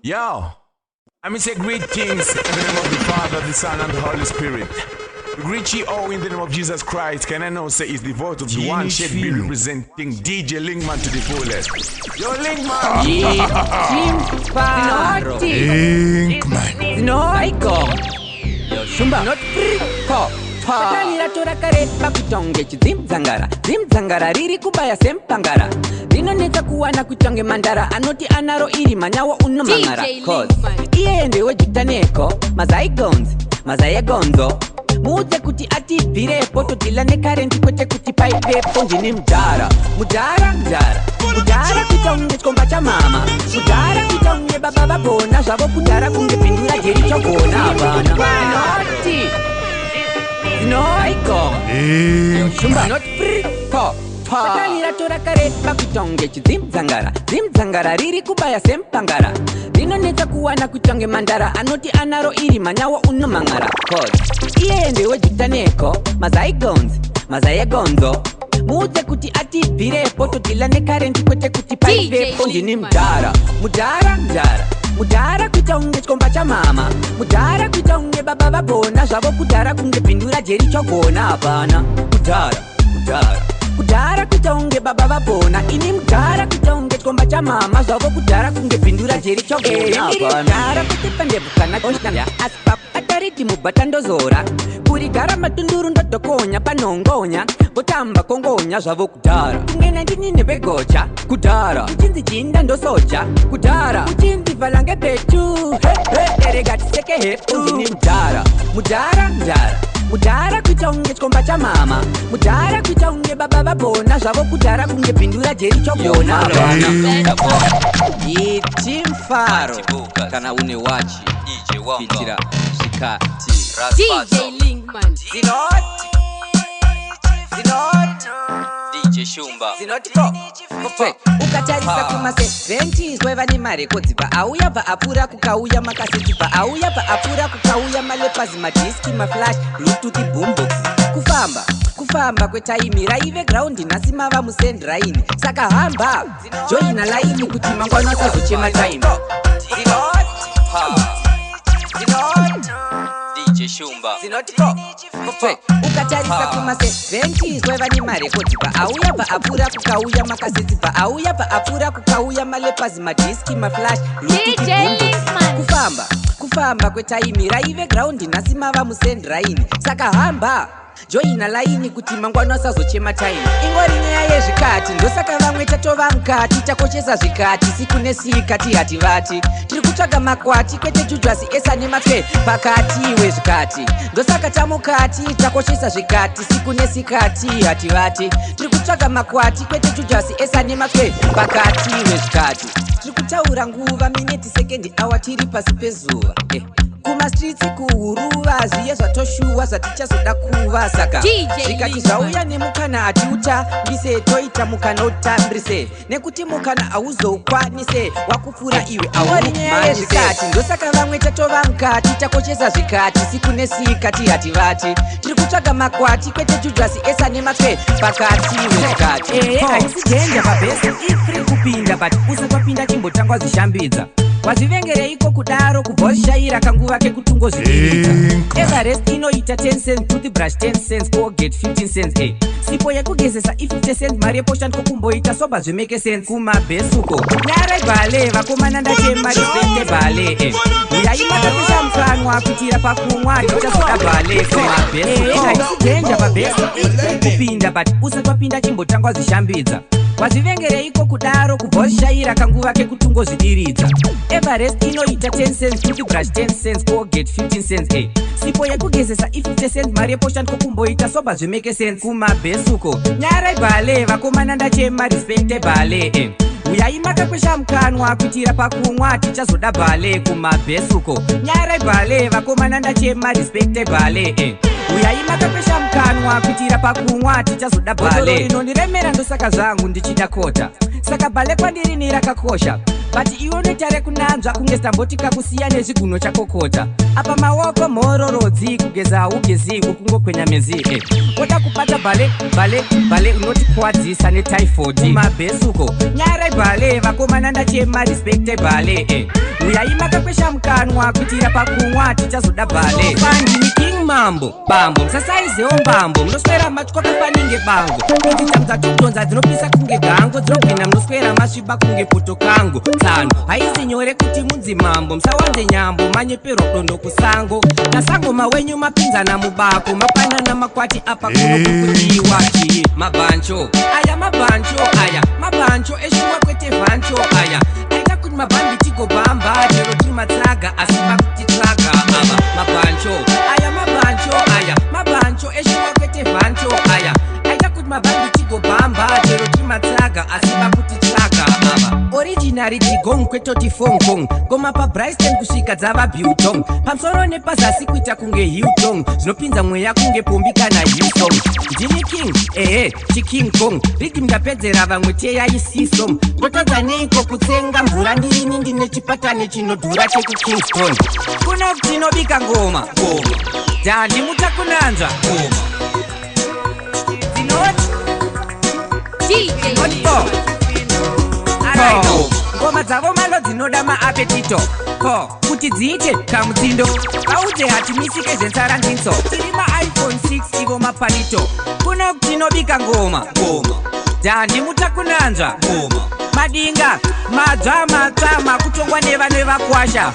Yo, I say greetings in the name of the Father, the Son, and the Holy Spirit. We greet you all in the name of Jesus Christ. Can I now say it's the voice of the one shade be representing DJ Linkman to the fullest. Yo, Linkman! Linkman! Yo, Shumba! Not free! Sakalira tora kareta kutonge chidzimdzangara dzimdzangara riri kubaya sempangara rinonetsa kuwana kutonge mandara anoti anaro iri manyawo unomangara cause iye ndewe jutaneko mazayegonzo muudze kuti atibvirepo todhila nekarenti kwete kuti paipepo ndini mudhara kuita unge chikomba chamama mudhara kuita unge baba vagona zvavo kudhara kunge pindura jeri chogona havana Shumba not free Sakalira tora kareta kutonge chidzimdzangara riri kubaya sempangara rinonetsa kuwana kutonge mandara anoti anaro iri manyawo unomangara cause iye ndewe jutaneko mazayegonzo muudze kuti atibvirepo todhila nekarenti kwete kuti paipepo ndini mudhara kuita unge chikomba chamama mudhara kuita unge baba vagona zvavo kudhara kunge pindura jeri chogona hapana kudhara kuita unge baba vagona ini mudhara kuita unge chikomba chamama zvavo kudhara kunge pindura jeri chogona hapana kuti pandebukana koshanda aspa atariti mubata ndozora kurigara matunduru ndotokonya panongonya botamba kongonya zvavo kudhara kungena ndini nevegocha kudhara uchinzi jinda ndosoja kudhara uchinzi valange petu eregatiseke hepo ndini mudhara kuita unge chikomba chamama mudhara kuita unge baba vagona zvavo kudhara kunge pindura jeri chogona itimfaro kana une wachi pitira zvikati DJ Linkman DJ Shumba ukatarisa kuma70s kwaiva nemarekodzi paauya paapfuura kukauya makaseti paauya paapfuura kukauya malepazi madhiski maflash bluetooth boombox kufamba kwetaimi raive graundi nhasi mava musendraini saka hamba joina laini kuti mangwana usazochema taimi Shumba ukatarisa kuma70s kwaiva nemarekodzi paauya paapfuura kukauya makaseti paauya paapfuura kukauya malepazi madhiski maflash kufamba kwetaimi raive graundi nhasi mava musendraini saka hamba joina laini kuti mangwana asazochema taimi ingori nyaya yezvikati ndosaka vamwe tatova mukati takochesa zvikati siku nesikati hativati tiri kutsvaga makwati kwete jujwasi esa nematwe pakati wezvikati ndosaka tamukati takochesa zvikati siku nesikati hativati tiri kutsvaga makwati kwete jujwasi esa nematwe pakati wezvikati tiri kutaura nguva mineti sekendi awa tiri pasi pezuva kumastritsi kuhuruva zviye zvatoshuwa zvatichazoda kuva saka zvikati zvauya nemukana atiuta mbise toita mukana utambrise nekuti mukana hauzokwanise wakupfuura iwe auzvikati ndosaka vamwe tatova mukati takochesa zvikati siku nesikati hativati tiri kutsvaga makwati kwete jujwasi esa nematwe pakati wezvikati haisi dhenja pabhesi ifree kupinda but usatwapinda chimbotangwa zvishambidza wazvivengereiko kudaro kubva uzishayira kanguva kekutungozvidiridza everest inoita 10 cents toothbrush 10 cents colgate 15 cents sipo yekugezesa i50 cents mari yeposhand kokumboita soba zvemeke sense kumabhesuko nyarai bhale vakomana ndachema respecte bhale uyaimakapisha mukanwa kuitira pakumwa tichazoda bhale kumabhesuko haisi dhenja pabhesi kupinda but usatwapinda chimbotangwa zvishambidza wazvivengereiko kudaro kubva uzishayira kanguva kekutungozvidiridza everest inoita 10 cents toothbrush 10 cents colgate 15 cents sipo yekugezesa i50 cents mari yeposhand kokumboita soba zvemeke sense kumabhesuko nyarai bhale vakomana ndachema respecte bhale uyai makakwesha mukanwa kuitira pakumwa tichazoda bhale kumabhesuko nyarai bhale vakomana ndachema respecte bhale uyai makakwesha mukanwa kuitira pakumwa tichazoda bhale inondiremera ndosaka zvangu ndichida kota saka bhale kwandiri ni rakakosha but iwe unotare kunanzva kunge stamboti kakusiya nezviguno chakokota apa maoko mhororodzi kugeza haugezi kukungokwenya mezi oda kubata bhale unotikuwadzisa netyphoid mabhesuko nyarai bhale vakomana ndachema respecte bhale uyai makakwesha mukanwa kuitira pakumwa tichazoda bhale pandini king mambo bambo musasaizewo mbambo munoswera matyoka paninge bango idzitamudza tokudonza dzinopisa kunge gango dzinogwina munoswera masviba kunge potokango tsano haizi nyore kuti mudzimambo musawanze nyambo manyeperwa dondo kusango nasangoma wenyu mapinzana mubako mapanana makwati apa kunokukudiwa chii mabancho mabancho eshuwa kwete vancho aya aita kuti mabhambi tigobhamba chero tiri matsaga asi pakutitsvaga ava mabancho eshuwa kwete vancho aya aita kuti mabhambi tigobhamba chero tiri matsaga asi pakutitsvaga ava originari tigong kwetoti fongkong goma pabriston kusvika dzava biltong pamusoro nepazasi kuita kunge hiltong zvinopinza mweya kunge pombi kana hilsong ndini king chiking kong rigi mndapedzera vamwe teyaisisom ndotadza neiko kutsenga mvura ndirini ndine chipatane chinodhura chekukingston kuno kutinobika ngoma dhandi mutakunanzva ngoma dzavo malo dzinoda maapetito kuti dziite kamutsindo kaudze hatimisike zvensarandinso tiri maiphone 6 ivo mapanito kuno kutinobika ngoma dhandi mutakunanzva madinga madzva matsama kutongwa nevane vakwasha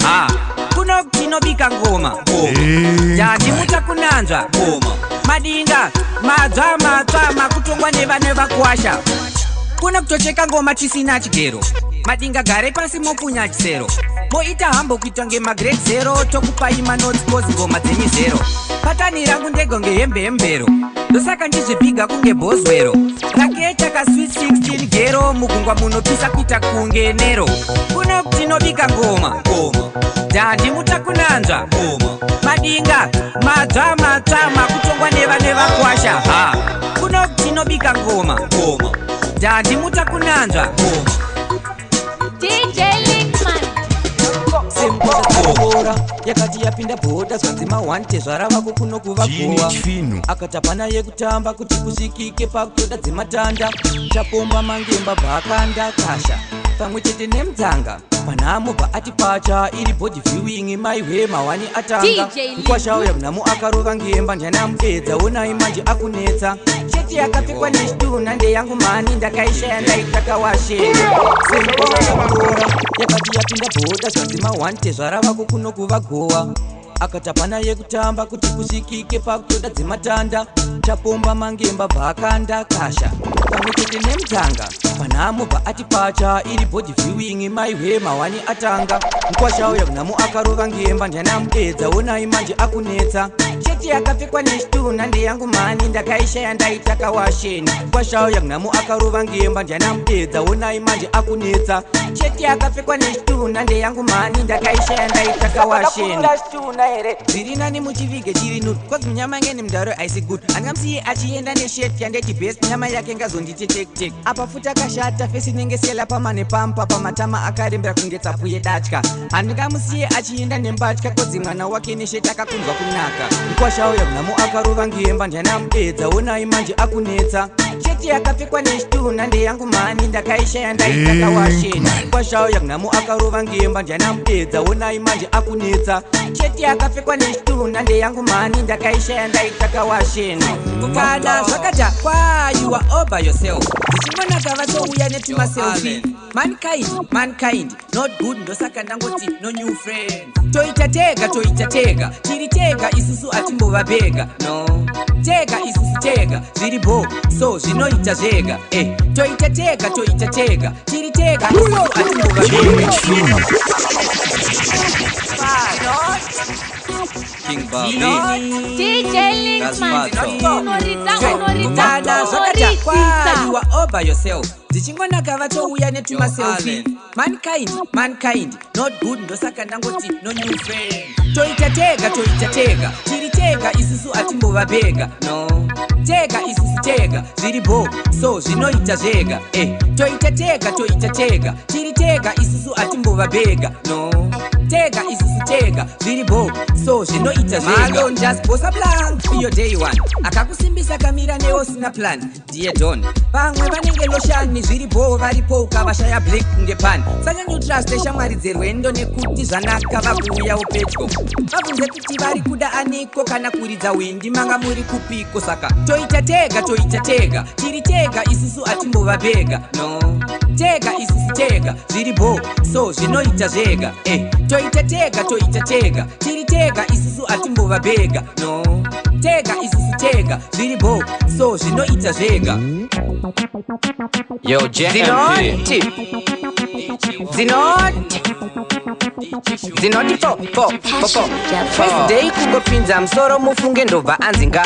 kuno kutinobika ngoma dhandi mutakunanzva madinga madzva matsama kutongwa nevane vakwasha kuno kutocheka ngoma tisina chigero madinga gare pasi mopunya chisero moita hambo kuita nge magrade 0 tokupai manotsi kozi ngoma dzenyu 0 patani rangu ndegonge hembehembero ndosaka ndizvipiga kunge boswero raketa kasweet 16 gero mugungwa munopisa kuita kunge nero kuno kutinobika ngoma dhandi mutakunanzva madinga madzva matsama kutongwa nevane vakwasha kuno kutinobika ngoma dhandi mutakunanzva DJ Linkman. semboda yakati yapinda bhoda zvanzi mahwante zvaravako kuno kuva gowa akatapana yekutamba kuti kusvikike pakutoda dzematanda chapomba mangemba bhakanda kasha pamwe chete nemudzanga panhamo paati pacha iri body viewing maiwe mahwani atanga mkwashauya mnhamo akarova ngemba ndanamudedza onai manje akunetsa chete yakapfekwa nechituna ndeyangu mhani ndakaishaya ndaitakawashenga semboda yakati yapinda bhoda zvanzi mahwante zvaravako kuno kuva gowa akatapana yekutamba kuti kusvikike pakutoda dzematanda chapomba mangemba bhakanda kasha pamwe chete nemudzanga panhamo paati pacha iri body viewing maiwe mahwani atanga mkwashauya mnhamo akarova ngemba ndanamudedza onai manje akunetsa chete yakapfekwa nechituna ndeyangu mhani ndakaishaya ndaitakawasheni mkwashauya mnhamo akarova ngemba ndanamudedza onai manje akunetsa chete yakapfekwa nechituna ndeyangu mhani ndakaishaya ndaitakawasheni dziri nani muchivige chiri nudu kozi munyama nge nemudaro aisi good handikamsiye achienda nesheti yandeti best nyama yake ngazonditi tektek apa futi akashata fesi nenge sela pamane pampa pamatama akarembera kunge tsapu yedatya handingamusiye achienda nembatya kozi mwana wake nesheti akakunzwa kunaka mkwashauya mnhamo akarova ngemba ndanamudedza onai manje akunetsa chete yakapfekwa nechituna ndeyangu mhani ndakaishaya ndaitakawasheni mkwashauya mnhamo akarova ngemba ndanamudedza onai manje akunetsa chete yakapfekwa nechituna ndeyangu mhani ndakaishaya ndaitakawasheni kana zvakata you are all by yourself dzichingonaka vatouya netumaselfi mankind not good ndosaka ndangoti no new friend toita tega tiri tega isusu atimbova bega no tega isusu tega zviri bo so zvinoita zvega toita tega tiri tega isusu atimbova bega King Bobby DJ Linkman. kana zvakata you are all by yourself dzichingonaka vatouya netumaselfi mankind not good ndosaka ndangoti no new friend toita tega tiri tega isusu atimbova bega no tega isusu tega zviri bo so zvinoita zvega toita tega tiri tega isusu atimbova bega no tega isisi tega zviripo so zvinoita zvega just bosa plan for your day one akakusimbisa kamira neosina plan dear don pamwe vanenge loshani zviripo varipo ukavashaya black kunge pan sanyanyotrust shamwari dzerwendo nekuti zvanaka vakuuyawo pedyo vabvunze kuti vari kuda aniko kana kuridza windi manga muri kupiko saka toita tega tiri tega isisu atimbova bega no tega isisi tega zviripo so zvinoita zvega toita tega tiri tega isisu atimbova bega no tega isisi tega zviripo so zvinoita zvega Yo, zinoti first day kungopinza musoro mufunge ndobva anzinga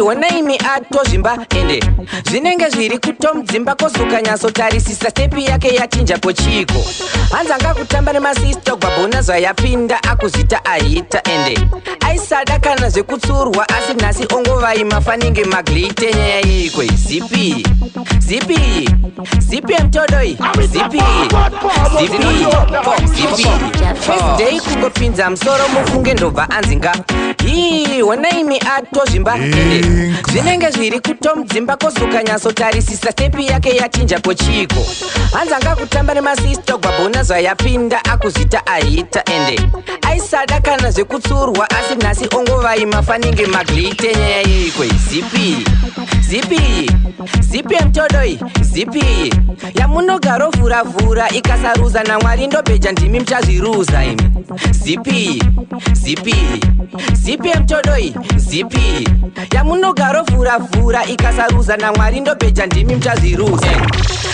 honaimi atozvimba ende zvinenge zviri kutomudzimba kosuka nyasotarisisa stepi yake yachinjapo chiko hanzanga kutamba nemasista gwabhona zvayapinda akuzita ahita ende aisada kana zvekutsurwa asi nhasi ongovaimafaninge maglite nyaya yikwe zipi emtodoi zipi first day kungopinza musoro mufunge ndobva anzinga honaimi atozvimba ende zvinenge zviri kutomudzimba kosuka nyasotarisisa stepi yake yachinjapo chiko hanzanga kutamba nemasista gwabhona zvayapinda akuzita ahita ende aisada kana zvekutsurwa asi nhasi ongovaimafaninge maglite nyaya yikwe zipi emtodoi zipi yamunogaro vhuravhura ikasaruza namwari ndobheja ndimi muchazviruza imi zipi emtodoi zipi yamunogaro vhuravhura ikasaruza namwari ndobheja ndimi muchazviruza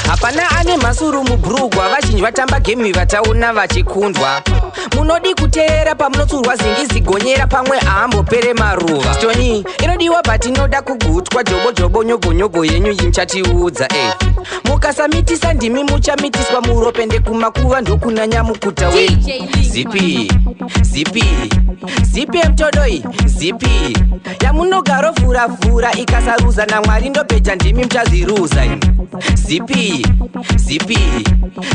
hapana ane mhasuru mubrugwa vazhinji vatamba gemi vataona vachikundwa munodi kuteera pamunotsurwa zingizigonyera pamwe ahambopere maruva stonyi inodiwa but inoda kugutwa jobojobo nyogonyongo yenyu yimuchatiudza mukasamitisa ndimi muchamitiswa muropende kumakuva ndokuna nyamukuta we zipi emtodoi zipi yamunogaro vhuravhura ikasaruza namwari ndobheja ndimi muchazviruza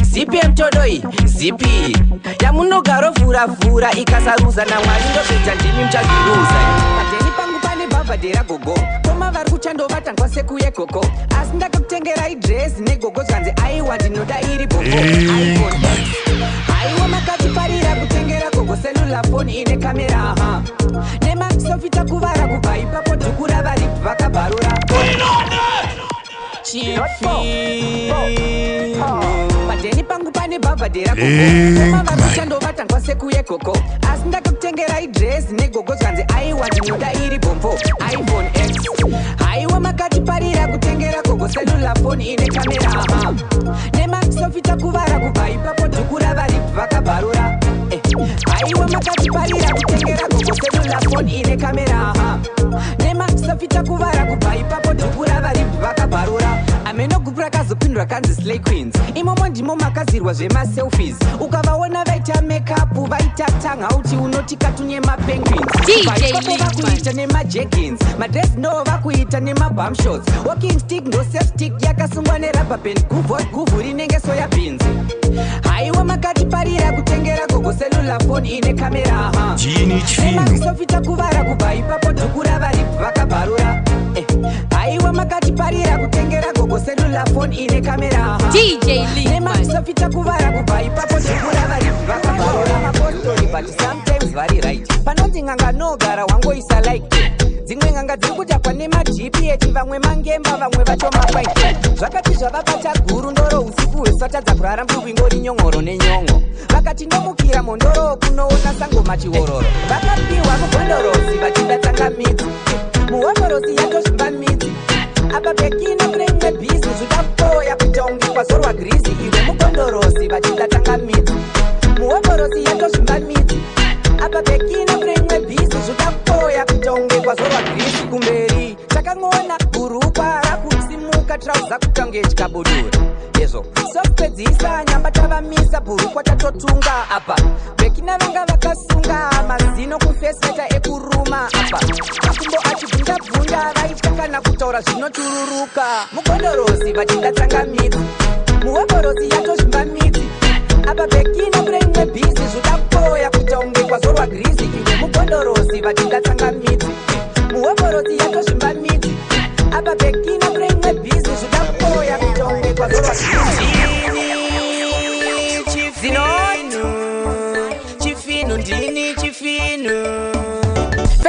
zipi emtodoi zipi yamunogaro vhuravhura ikasaruza namwari ndobheja ndimi muchazviruza pateni pangu pane bhavhadhera gogo koma vari kuchandovatangwa sekuye gogo asi ndakakutengerai dresi negogo zvanzi aiwa ndinoda iri bogo aiwa makatiparira kutengera gogo selulafoni ine kamera nemasofita kuvara kubva ipapo dhukura vari vakabharura pateni pangu pane bhavhadhera gogo varuchandovatangwa sekuye gogo asi ndakakutengerai dresi negogo zvanzi aiwa ndinoda iri bombo iphone x aiwa makatiparira kutengera gogo selulafoni ine kamera nemasofita kuvara kubva ipapo dhukura vari vakabharura aiwa makatiparira kutengera gogo selulafoni ine kamera nemasofita kuvara kubva ipapo dhukura vari vakabharura amenogupu rakazopindura kanzi slay queens imomo ndimo makazirwa zvemaselfies ukavaona vaita makeup vaita tangauti unoti katunye mapenguins vakuita nemajegins madress ndo vakuita nemabumshots walking stick ndo self stick yakasungwa nerubber band guvhu rinenge soya beans haiwa makatiparira kutengera gogo selulafoni ine kamera nemasofita kuvara kubva ipapo dhukura vari vakabharura haiwa makatiparira kutengera gogo selulafoni ine kamera nemasofita kuvara kubva ipapo dhukura vari vakabharura mapostori but sometimes vari right panonzi nganga nogara wangoisa like dzimwe nganga dziri kutakwa nemagph vamwe mangemba vamwe vacho mapaite zvakati zvavabata guru ndoro usiku hwesatadza kurara mbugwi ngori nyongoro nenyongo vakati ndomukira mondoro kunoona sango machiororo vakapiwa mugondorosi vachidatsanga midzi muhondorosi yatozvimba midzi apa pekino kureimwe bhizi zvikapoya kutaungikwa zorwa grizi iwe mugondorosi vachidatanga midzi muhondorosi yatozvimba midzi apa pekino kureimwe bhizi zvikapoya kutaungikwa zorwa grizi kumberi takang'ona gurukwa rakusimuka trauza kutange chikabudura yezvo sokupedzisa nyamba tavamisa bhurukwa tatotunga apa bekina vanga vakasunga mazino kufesmeta ekuruma apa makumbo achibvundabvunda vaitya kana kutaura zvinochururuka mugondorosi vachidatsanga midzi muhondorosi yatozvimba midzi apa bekina kureimwe bhizi zvoda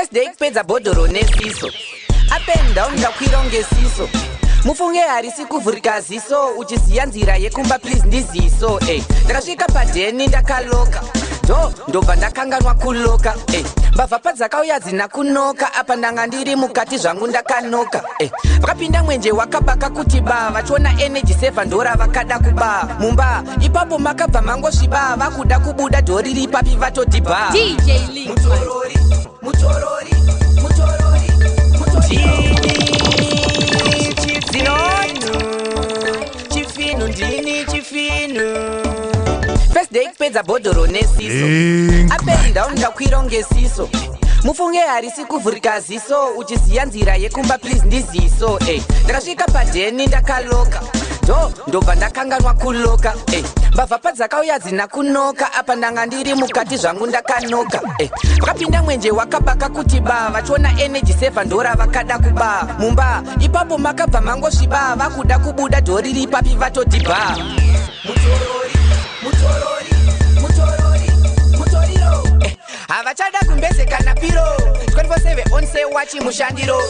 First day kupedza bhodhoro nesiso, up and down ndakwira ngesiso, mufunge harisi kuvhurika ziso, uchiziya nzira yekumba please ndiziso. Ndakasvika padheni ndakaloka, ndobva ndakanganwa kuloka. Mbavha padzakauya dzina kunoka, apa ndanga ndiri mukati zvangu ndakanoka. Vakapinda mwenje wakabaka kuti ba, vachiona energy saver ndora vakada kuba mumba. Ipapo makabva mangosviba, vakuda kubuda dhori ripapi vatodhibha. DJ Linkman. Mutorori. Chifino ndini chifino. First day kupedza bhodhoro nesiso, up and down ndakwira ngesiso, mufunge harisi kuvhurika ziso, uchiziya nzira yekumba please ndiziso. Ndakasvika padheni ndakaloka, ndobva ndakanganwa kuloka. Mbavha padzakauya dzina kunoka, apa ndanga ndiri mukati zvangu ndakanoka. Vakapinda mwenje wakabaka kuti ba, vachiona energy saver ndora vakada kuba mumba. Ipapo makabva mangosviba, vakuda kubuda dhori ripapi vatodhibha. Havachada kumbezeka na piro, 24/7 on say wachi mushandiro.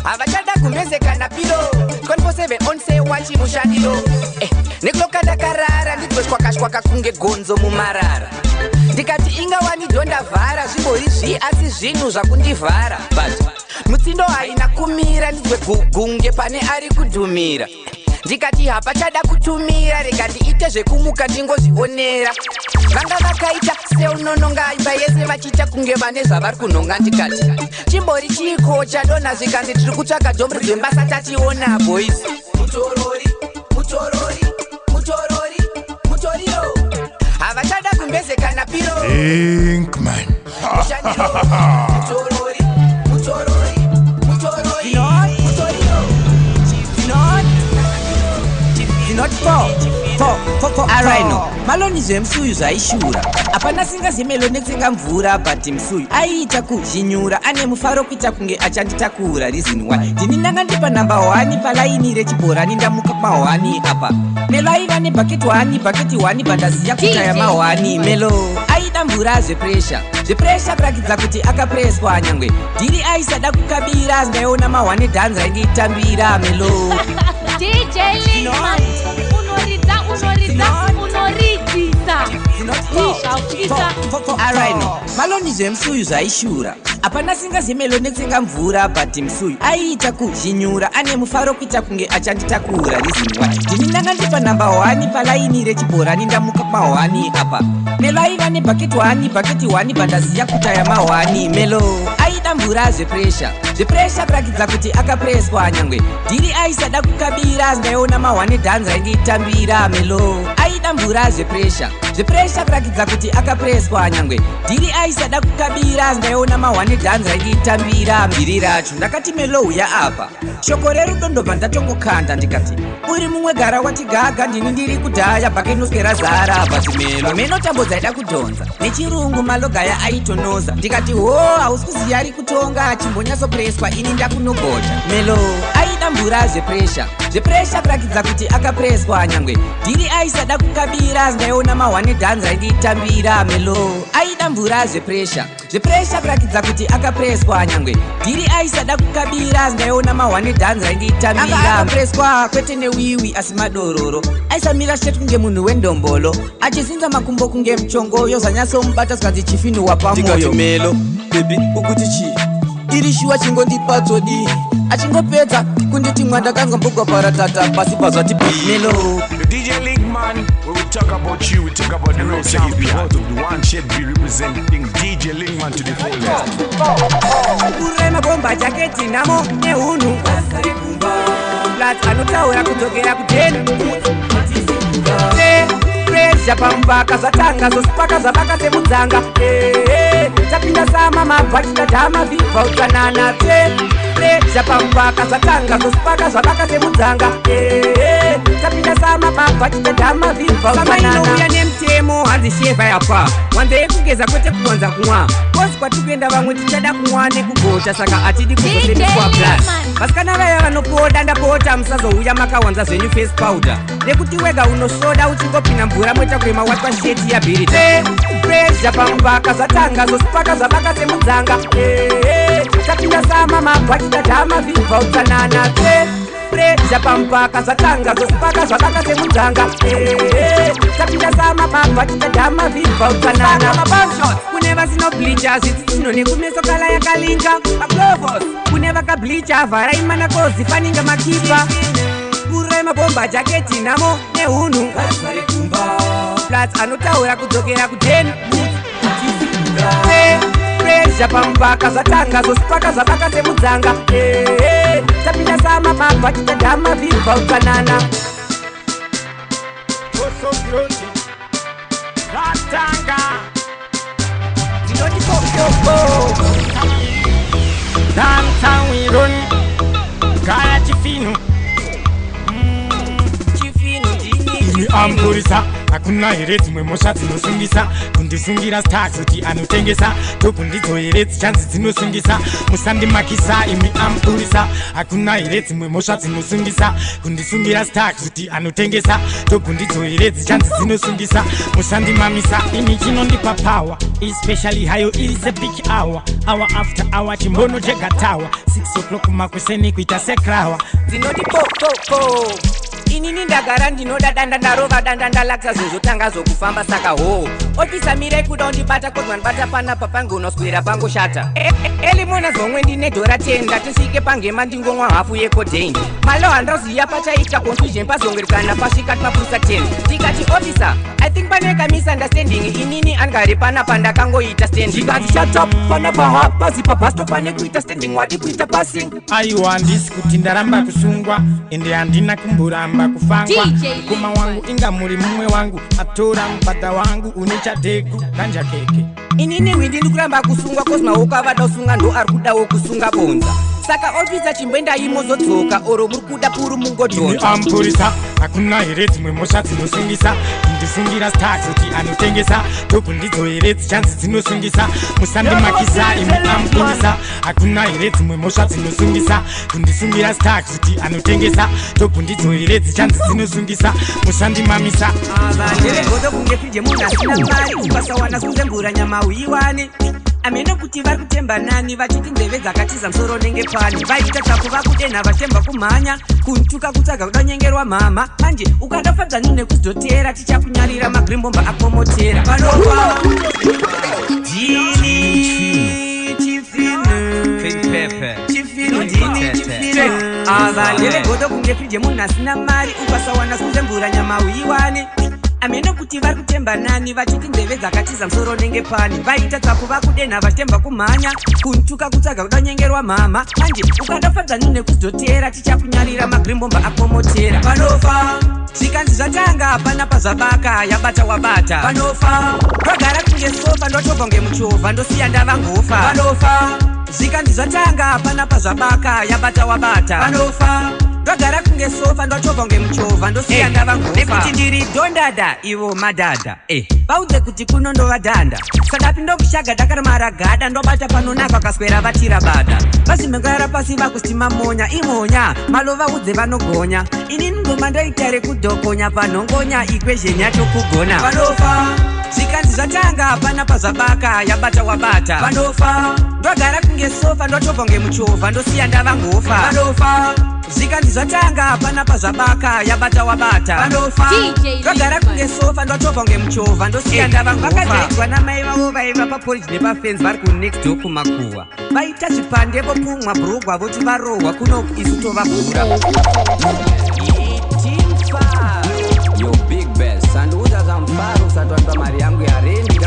Havachada kumbezeka na piro, 24/7 on say wachi mushandiro. Nekuloka ndakarara nditweshwakashwaka kunge gonzo mumarara. Ndikati ingawani ndondavhara, zvimbori asi zvinhu zvakundivhara. But mutsindo haina kumira, nditwe gugunge pane ari kudhumira. Ndikati hapachada kutumira, rega ndiite zvekumuka ndingozvionera. Vanga vakaita seunononga imba yese vachiita kunge vane zvavari kunhonga. Ndikati chimbori chiko chadonha zvikanzi tiri kutsvaka dhombi dzembasa tachiona boys. Mutoriro havachada kumbezeka na piro. Linkman. Araino maloni zvemsuyu zvaishura, hapana singazimelo netsenga mvura, but msuyu aiita kuzhinyura, ane mufaro kuita kunge achanditakura. Reason why ndini ndanga ndipa namba 1 palaini rechibhorani, ndamuka ma1 apa. Melo aiva nebhaketi 1 pandaziya kutaya ma1. Melo aida mvura zvepresha kurakidza kuti akapreswa, nyangwe ndiri aisada kukabira, ndaiona ma1 dhanzi aindiitambira. Melo DJ Linkman. Araino maloni zvemsuyu zvaishura, hapana singazimelo netsenga mvura, but msuyu aiita kuzhinyura, ane mufaro kuita kunge achanditakura. Reason why ndini ndanga ndipa namba 1 palaini rechibhorani, ndamuka ma1 apa. Melo aiva nebhaketi 1 pandaziya kutaya ma1. Melo aida mvura zvepresha kurakidza kuti akapreswa, nyangwe ndiri aisada kukabira, ndaiona ma1 dhanzi aindiitambira. Melo aida mvura zvepresha kurakidza kuti akapreswa, nyangwe ndiri aisada kukabira, ndaiona ma1 dhanzi aindiitambira. Mbiri racho ndakati Melo uya apa, shoko rerudo ndobva ndatongokanda, ndikati uri mumwe gara wati gaga, ndini ndiri kudhaya bhakenoswera zara. But Meno tambo dzaida kudhonza nechirungu, malogaya aitonoza. Ndikati hausi kuziya ari kutonga, chimbonyatsopreswa ini ndakunogota. Melo aida mvura zvepresha kurakidza kuti akapreswa, nyangwe ndiri aisada kukabira, ndaiona ma1 dhanzi aindiitambira. Melo aida mvura zvepresha kurakidza kuti akapreswa, nyangwe ndiri aisada kukabira, ndaiona ma1 dhanzi aindiitambira. Akapreswa kwete newiwi asi madororo, aisamira shetu kunge munhu wendombolo, achizinza makumbo kunge mchongo, yozanyatsomubata zikazi chifinhuwa pamoyo. Melo bebi ukuti chii iri shuwa chingondipadzodi, achingopedza kunditi mwandakanzwa mbogwa paratata pasi pazvati Melo. DJ Linkman, when we talk about you, we talk about the real champion. He's the vote of the one should be representing DJ Linkman to the fullest. Kurema bomba jaketi namo nehunu Plat anotaura kutokera kutena Pressure pambaka zatanga zosipaka zavaka semudzanga Tapinda sama mabhachi dadama viva utsanana Pressure pambaka zatanga zosipaka zvavaka semudzanga Tapinda sama mabhachi mapatitadhama vibva samainouya nemutemo hanzi sheva yapa wanza yekugeza kwete kuwanza kumwa kosi kwatikuenda vamwe tichada kumwa nekugota saka hatidi kuzosemiswa plus vasikana vaya vanopoda ndapota musazouya makawanza zvenyu face powder nekuti wega unosoda uchingopinda mvura moita kurema watwa sheti yabhirita presha pamuvaka zvatanga zosipaka zvavaka semudzanga tapinda sama mapatitadhama vibva utsanana presha pamupaka zvatanga zosipaka zvavaka semudzanga tapinda sama mapatitadhama vibva utsanana kune vasino bleacha zvitsitsino nekumeso kala yakalinga maplovos kune vakableacha vharai manakozi faninga makipa kurai mabomba jaketi namo neunhu plus anotaura kudzokera kudeni presha pamupaka zvatanga zosipaka zvavaka semudzanga tapinda sama mapatitadhama vibva utsanana vatanga ndinoti kokoko downtown we run kaya chifino ini ampurisa hakuna here dzimwe mhosva dzinosungisa kundisungira star kuti anotengesa tokundidzo here dzichanzi dzinosungisa musandimakisa imi ampurisa hakuna here dzimwe mhosva dzinosungisa kundisungira star kuti anotengesa tokundidzo here dzichanzi dzinosungisa musandimamisa ini chinondipa power especially hayo is a big hour after hour chimbono chegatawa 6 o'clock makuseni kuita sekrawa dzinoti kokoko inini ndagara ndinoda danda ndarova danda ndalakisa zvozotanga zvokufamba saka ho otisamirei kuda undibata kodwa ndibata panapa pange unoswera pangoshata elimona zomwe ndine dhora 10 ndatisvike pangema ndingomwa hafu yecodain malo handaziya pachaita confusion pazongerekana pasvika timapurisa 10 tikati officer I think pane kamisunderstanding inini angari panapa ndakangoita standing ndikati chatop panapa hapazi pabasto pane kuita standing wadi kuita passing aiwa handisi kuti ndaramba kusungwa ende handina kumboramba kufangwa kuma wangu inga muri mumwe wangu atora mubhadha wangu une chadhegu ganja keke inini windi ndikuramba kusungwa kozi maoko avada kusunga ndo ari kudawo kusunga bonza saka ofisa chimboenda imozodzoka oro muri kuda puru mungodhonza ampurisa hakuna here dzimwe mhosva dzinosungisa kundisungira star kuti anotengesa tokundidzo here dzichanzi dzinosungisa musandimakisa imi ampurisa hakuna here dzimwe mhosva dzinosungisa kundisungira star kuti anotengesa tokundidzo here dzichanzi dzinosungisa musandimamisa vanderegodo kunge pije munhu asina mari ukasawana kuzembura nyama uiwane amene kuti vari kutemba nani vachiti nzeve dzakatiza musoro nenge pani vaita tsvaku vakudenha vachemba kumhanya kuntuka kutsaga kuda nyengerwa mhama manje ukadafadza nini nekuzotera tichakunyarira magrimbomba akomotera panofa dini chifino dini chifino vanderegodo kunge pije munhu asina mari ukasawana kuzembura nyama uiwane amene kuti vari kutemba nani vachiti nzeve dzakatiza musoro nenge pani vaita tsvaku vakudenha vatemba kumhanya kuntuka kutsaga kuda nyengerwa mhama manje ukadafadza nini nekuzotera tichakunyarira magrimbomba akomotera panofa zvikanzi zvatanga hapana pazvabaka yabata wabata panofa ndogara kunge sofa ndotobva ngemuchovha ndosiya ndavangofa panofa zvikanzi zvatanga hapana pazvabaka yabata wabata panofa ndogara kunge sofa ndotobva ngemuchovha ndosiya ndavangofa nekuti ndiri dhondada ivo madhadha vaudze kuti kunondova dhanda saka pindokushaga dakaremara gada ndobata panonaka kaswera vatira bada vazvimhengoyara pasi vakuti mamonya imonya malova udze vanogonya inini ngoma ndoitare kudhokonya panhongonya equation yacho kugona panofa zvikanzi zvatanga hapana pazvabaka yabata wabata panofa ndogara kunge sofa ndotobva ngemuchovha ndosiya ndavangofa panofa zvikanzi zvatanga hapana pazvabaka yabata wabata panofa ndogara kunge sofa ndotobva ngemuchovha ndosiya ndavangofa vakadaidzwa namai vavo vaiva paporiji nepafenzi vari kunext door kumakuva vaita zvipande vopumwa bhurugwa voti varohwa kunoku isu tovabhura yo big best sandiuza zamufaro usati wanipa mari yangu yarendi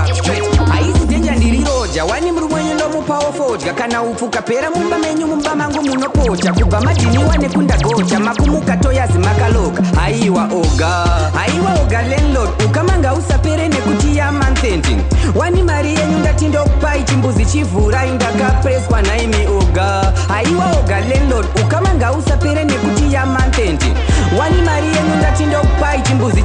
haisi denja ndiri roja wani muri mwenye ndomupawo fodya kana upfu kapera mumba menyu mumba mangu munopocha kubva madhiniwa nekundagocha makumuka toyazi makaloka haiwa oga landlord ukamanga usapere nekuti yamanthending wani mari yenyu ndati ndokupai chimbuzi chivhura indakapreswa naimi oga haiwa oga landlord ukamanga usapere nekuti yamanthending wani mari yenyu ndati ndokupai chimbuzi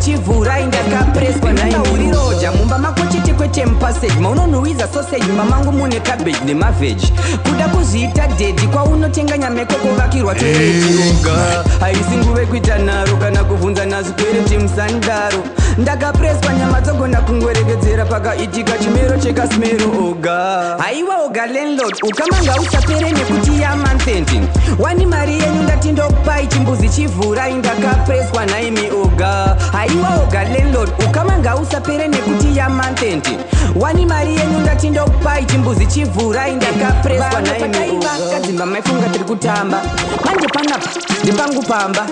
sausage maunonuiza sausage mamangu mune cabbage nemaveji kuda kuzviita dedi kwaunotenga nyama yekokuvakirwa toeoga haisi nguve kuita nharo kana kubvunza nazvikwereti musandaro ndakapreswa nyama dzogona kungoregedzera pakaitika chimero chekasimero oga haiwa oga landlord ukamanga usapere nekuti yamansendi wani mari yenyu ndati ndokupai chimbuzi chivhurai ndakapreswa naimi oga haiwa oga landlord ukamanga usapere nekuti yamansendi wani mari yenyu ndati ndokupai chimbuzi chivhurai ndakapreswa naimi oga kadzimba maifunga tiri kutamba manje panapa ndipangu pamba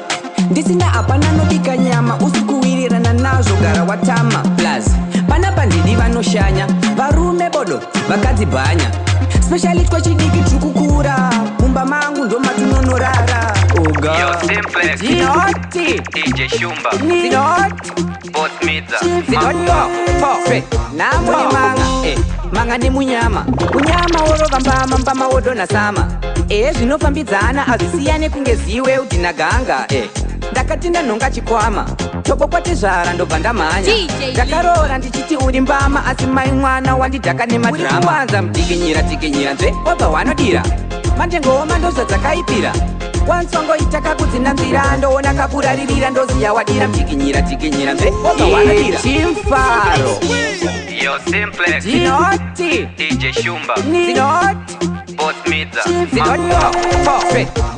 ndisina hapana nobika nyama usikuwirirana nazvo gara watama plus panapa ndidi vanoshanya varume bodo vakadzi bhanya specially twechidiki tiri kukura mumba mangu ndo matunonorara oga zinoti DJ Shumba zinoti Boss Midza namwe manga nemunyama munyama worova mbama wodona sama zvinofambidzana hazvisiyane kunge ziwe udinaganga ndakati ndanhonga chikwama topo kwatezvara ndobva ndamhanya ndakaroora ndichiti uri mbama asi mai mwana wandidhaka nemadrama wanza mutikinyira nzve wabva wanodira manje ngoma ndozva dzakaipira wansongoita kakudzinda nzira ndoona kakuraririra ndoziya wadira mutikinyira nzve wabva wanodira chimfaro Yo Simplex zinoti DJ Shumba zinoti Boss Midza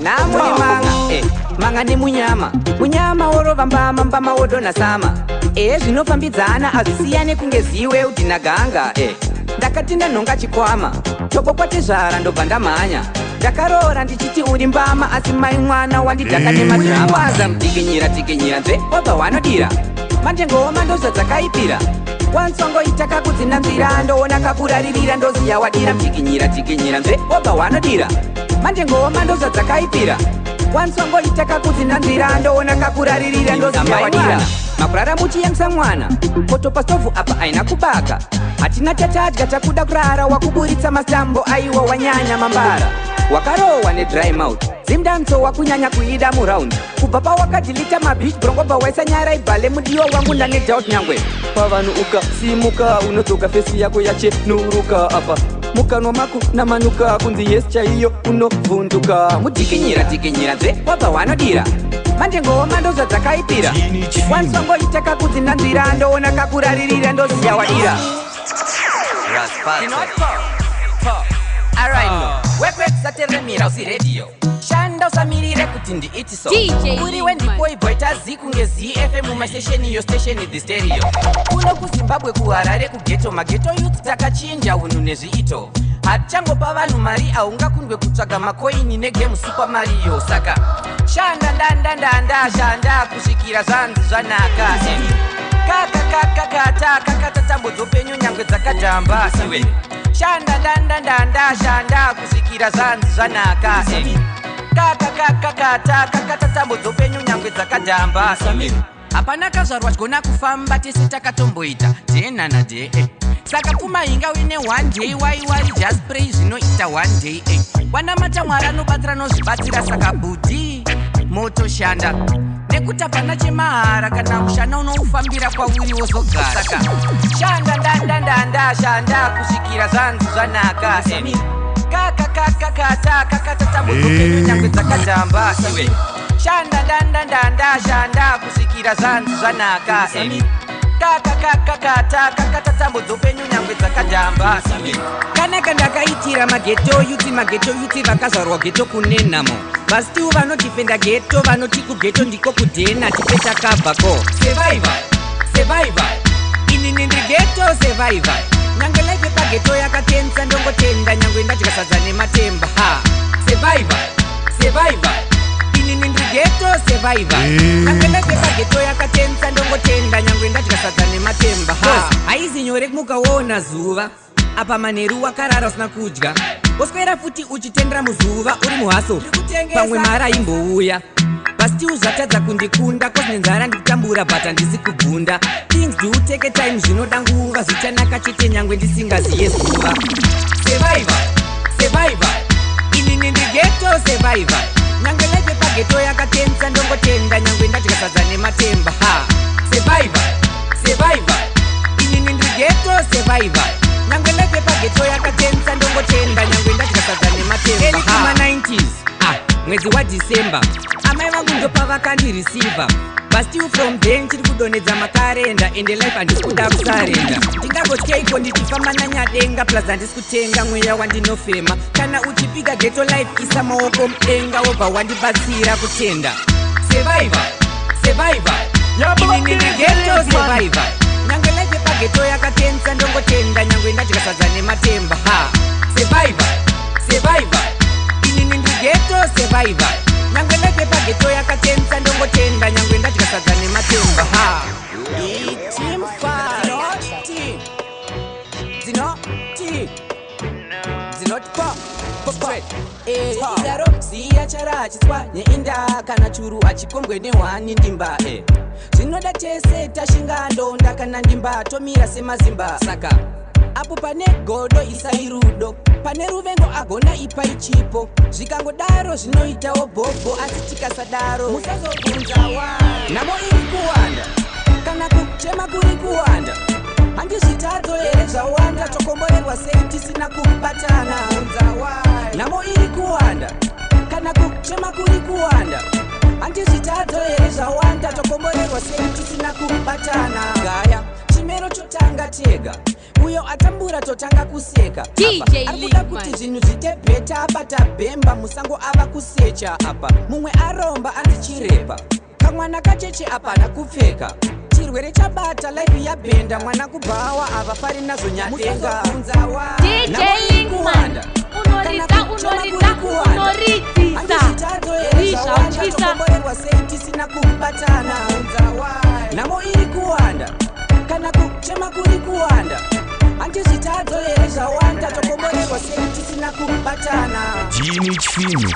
namwe manga nemunyama munyama worova mbama wodona sama zvinofambidzana hazvisiyane kunge ziwe udinaganga ndakati ndanhonga chikwama topo kwatezvara ndobva ndamhanya ndakaroora ndichiti uri mbama asi mai mwana wandidhaka nemadrama wanza mutikinyira nzve wabva wanodira manje ngoma ndozva dzakaipira wansongoita kakudzinda nzira ndoona kakuraririra ndoziya wadira mutikinyira nzve wabva wanodira manje ngoma ndozva dzakaipira wansongoita kakudzinda nzira ndoona kakuraririra ndoziya wadira makurara muchiyemsa mwana poto pastovhu apa aina kubaka hatina tatadya takuda kurara wakuburitsa mastambo aiwa wanyanya mambara wakarohwa nedry mouth zimdanso wakunyanya kuida muraundi kubva pawakadhilita mabich brongobva waisa nyara ibhale mudiwa wangu ndane doubt nyangwe pavanhu ukasimuka unodzoka fesi yako yachenuruka apa mukanwa mako namanuka kunzi yes chaiyo unovhunduka mutikinyira nzve wabva wanodira manje ngoma ndozva dzakaipira wansongoita kakudzinda nzira ndoona kakuraririra ndoziya wadira wekwekusateremira usiredio shanda usamirire kuti ndiitiso uri wendipoibhoita zikunge zfm mumastation iyo station the stereo kuno kuzimbabwe kuharare kugeto mageto youth takachinja unhu nezviito hatichangopa vanhu mari haungakundwe kutsvaga makoini negame super mario saka shanda ndandashanda kusvikira zvanzi zvanaka kakata tambo dzopenyu nyangwe dzakadhamba iwe shanda ndandashanda kusvikira zvanzi zvanaka kakata tambo dzopenyu nyangwe dzakadhamba iwe hapana kazvarwa tgona kufamba tese takatomboita dhenana de saka kumahinga uine one day waiwari just pray zvinoita one day wanamata mwari anobatsira nozvibatsira saka budi motoshanda nekuti hapana chemahara kana mushana unoufambira kwauri wozogara saka shanda ndandashanda kusvikira zvanzi zvanaka kakata tambo dzopenyu nyangwe dzakadhamba iwe shanda ndandashanda kusvikira zvanzi zvanaka kakata tambo dzopenyu nyangwe dzakadhamba kanaka ndakaitira mageto yuti vakazvarwa geto kune nhamo vasitiu vanodifenda geto vanoti kugeto ndiko kudhena tipeta kabhako survival inini ndiri geto survival nyange life pageto yakatensa ndongotenda nyangwe ndadya sadza nematemba survival inini ndiri geto survival nyange life pageto yakatensa ndongotenda nyangwe ndadya sadza nematemba haizi nyore mukaona zuva apa manheru wakarara usina kudya woswera futi uchitendera muzuva uri muhaso pamwe mara imbouya basitiu zvatadza kundikunda kozinenzara ndikutambura but handisi kubvunda things do take a time zvinoda nguva zvichanaka chete nyangwe ndisingaziye zuva survival inini ndigeto survival nyange life pageto yakatensa ndongotenda nyangwe ndadya sadza nematemba survival inini ndigeto survival mwedzi waDhisemba amai vangu ndopa vakandireceiva but still from then chiri kudonedza makarenda ende life handisi kuda kusarenda ndingagotyaiko ndichifamba nanyadenga plus handisi kutenga mweya wandinofema kana uchipika geto life isa maoko mudenga wobva wandibatsira kutenda survivor inini geto survivor nyange life yepageto yakatensa ndongotenda nyangwe ndadya sadza nematemba survivor inini ndigeto survivor nyangwe life yepageto yakatensa ndongotenda nyangwe ndadya sadza nematemba team idaro siya charachitswa neinda kana churu achikombwe nehwani ndimba zvinoda tese tashingandonda kana ndimba tomira semazimba saka apo pane godo isai rudo pane ruvengo agona ipa ichipo zvikangodaro zvinoitawo bhobho asi tikasadaro musazobvunza namo iri kuwanda kana kuchema kuri kuwanda handizvitadzo here zvawanda tokomborerwa sei tisina kubatana namo iri kuwanda kana kuchema kuri kuwanda handizvitadzo here zvawanda tokomborerwa sei tisina kubatana gaya chimero chotanga tega uyo atambura totanga kuseka arikuda kuti zvinhu zvite bheta abata bhemba musango ava kusecha apa mumwe aromba anzichirepa kamwana kacheche apana kupfeka chirwere chabata life yabhenda mwana kubhawa ava pari nazo nyadenga unoritisa sei tisina kubatana namo iri kuwanda kana kuchema kuri kuwanda handizvitadzo here zvawanda tokomborerwa sei tisina kubatana Jimmy Chfino